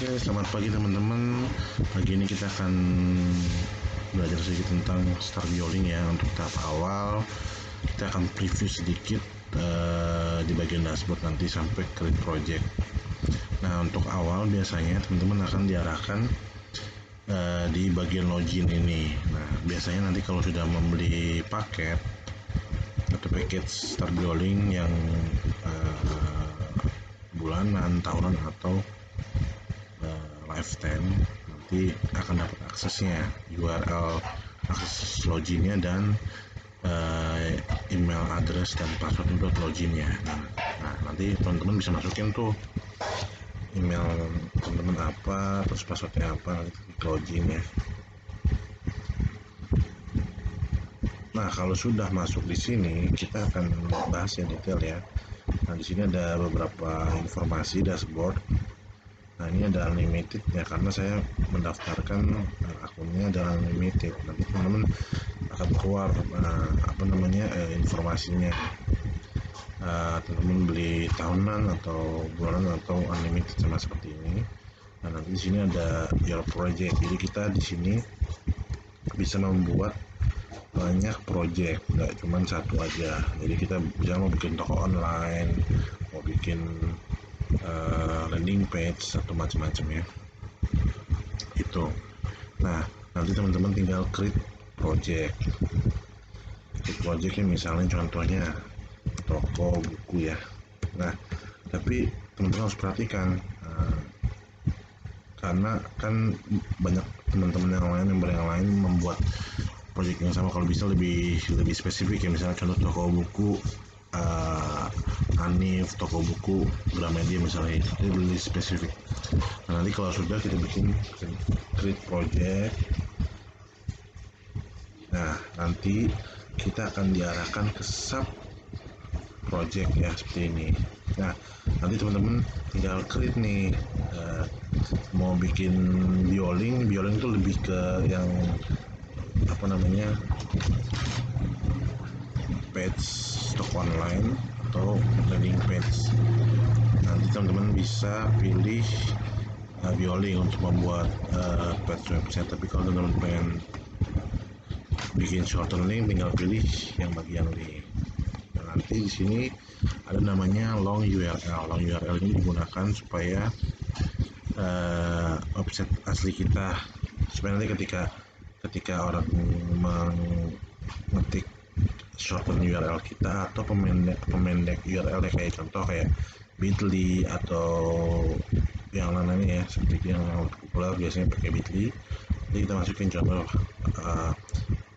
Oke, selamat pagi teman-teman. Pagi ini kita akan belajar sedikit tentang Star Bioling ya. Untuk tahap awal, kita akan preview sedikit di bagian dashboard nanti sampai create project. Nah, untuk awal biasanya teman-teman akan diarahkan di bagian login ini. Nah, biasanya nanti kalau sudah membeli paket atau package Star Bioling yang bulanan, tahunan atau lifetime, nanti akan dapat aksesnya, URL akses loginnya dan email address dan password untuk loginnya. Nah, nanti teman-teman bisa masukin tuh email teman-teman apa, terus passwordnya apa, nanti login ya. Nah, kalau sudah masuk di sini, kita akan bahas yang detail ya. Nah, di sini ada beberapa informasi dashboard. Nah, ini ada unlimited ya, karena saya mendaftarkan akunnya ada unlimited. Nanti teman-teman akan keluar informasinya. Teman-teman beli tahunan atau bulanan atau unlimited sama seperti ini. Nah, nanti di sini ada your project. Jadi kita di sini bisa membuat banyak project, nggak cuma satu aja. Jadi kita bisa mau bikin toko online, mau bikin landing page atau macam-macam ya. Itu. Nah, nanti teman-teman tinggal create project. Create projectnya misalnya contohnya toko buku ya. Nah, tapi teman-teman harus perhatikan karena kan banyak teman-teman yang lain membuat project yang sama. Kalau bisa lebih spesifik ya, misalnya contoh toko buku Hanif, toko buku Gramedia misalnya, itu lebih spesifik. Nah, nanti kalau sudah kita bikin create project, nah nanti kita akan diarahkan ke sub project ya, seperti ini. Nah, nanti teman-teman tinggal create nih, mau bikin Bioling itu lebih ke yang page toko online atau landing page. Nanti teman-teman bisa pilih Bioling untuk membuat page website. Tapi kalau teman-teman pengen bikin shorten link, tinggal pilih yang bagian link. Nah, nanti di sini ada namanya long URL. Long URL ini digunakan supaya website asli kita, supaya nanti ketika orang mengetik shorten URL kita atau pemendek URL ya, kayak contoh kayak bit.ly atau yang lainnya ya, seperti yang populer biasanya pakai bit.ly. Jadi kita masukin contoh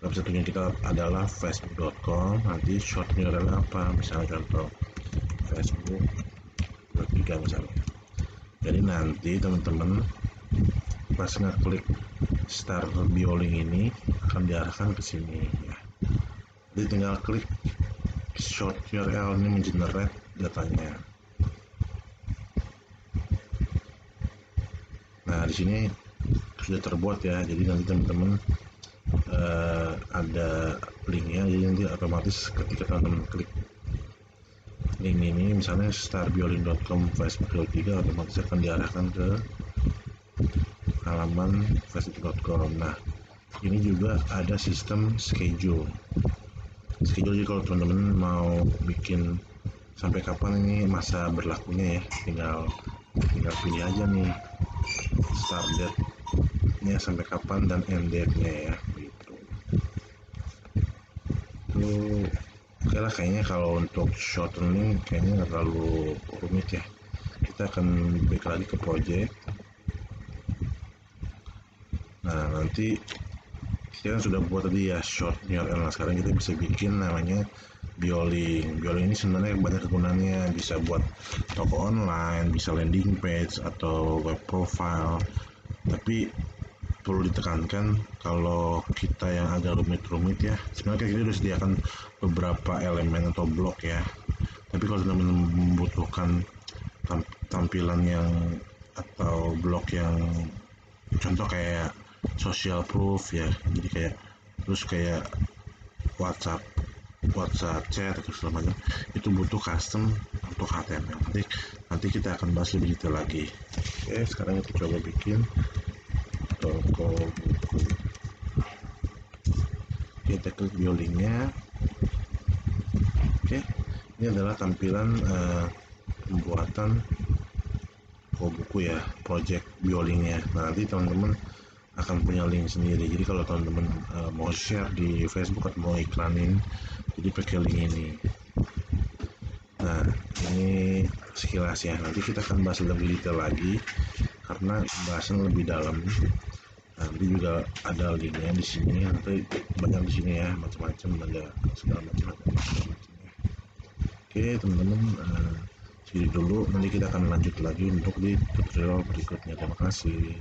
website tujuan kita adalah facebook.com, nanti shorten URL apa, misalnya contoh facebook.3 misalnya. Jadi nanti teman-teman pas ngeklik Star Bioling ini akan diarahkan ke sini ya. Jadi tinggal klik short URL ini mengenerate datanya. Nah, di sini sudah terbuat ya. Jadi nanti teman-teman ada linknya, jadi nanti otomatis ketika teman-teman klik link ini, misalnya starbioling.com facebook.3, otomatis akan diarahkan ke halaman facebook.com. Nah, ini juga ada sistem schedule. Jadi kalau teman-teman mau bikin sampai kapan ini masa berlakunya ya, tinggal pilih aja nih start date-nya sampai kapan dan end date-nya ya, gitu. Itu oke lah kayaknya. Kalau untuk shortening kayaknya nggak terlalu rumit ya. Kita akan balik lagi ke project. Nah, nanti kita kan sudah buat tadi ya short URL. Nah, sekarang kita bisa bikin namanya Bioling. Bioling ini sebenarnya banyak kegunaannya, bisa buat toko online, bisa landing page atau web profile. Tapi perlu ditekankan kalau kita yang agak rumit ya, sebenarnya kita sudah sediakan beberapa elemen atau blok ya. Tapi kalau teman-teman membutuhkan tampilan yang atau blok yang contoh kayak social proof ya, jadi kayak WhatsApp chat atau segala macam, itu butuh custom untuk HTML. Nanti nanti kita akan bahas lebih detail lagi. Oke, sekarang kita coba bikin toko buku. Kita klik biolinknya. Oke, ini adalah tampilan pembuatan toko buku ya, project biolinknya. Nah, nanti teman-teman akan punya link sendiri, jadi kalau teman-teman mau share di Facebook atau mau iklanin, jadi pakai link ini. Nah, ini sekilas ya, nanti kita akan bahas lebih detail lagi karena pembahasan lebih dalam. Nanti juga ada linknya di sini, nanti banyak di sini ya, macam-macam, ada segala macam, ada macam-macamnya. Oke teman-teman, segitu dulu, nanti kita akan lanjut lagi untuk di tutorial berikutnya. Terima kasih.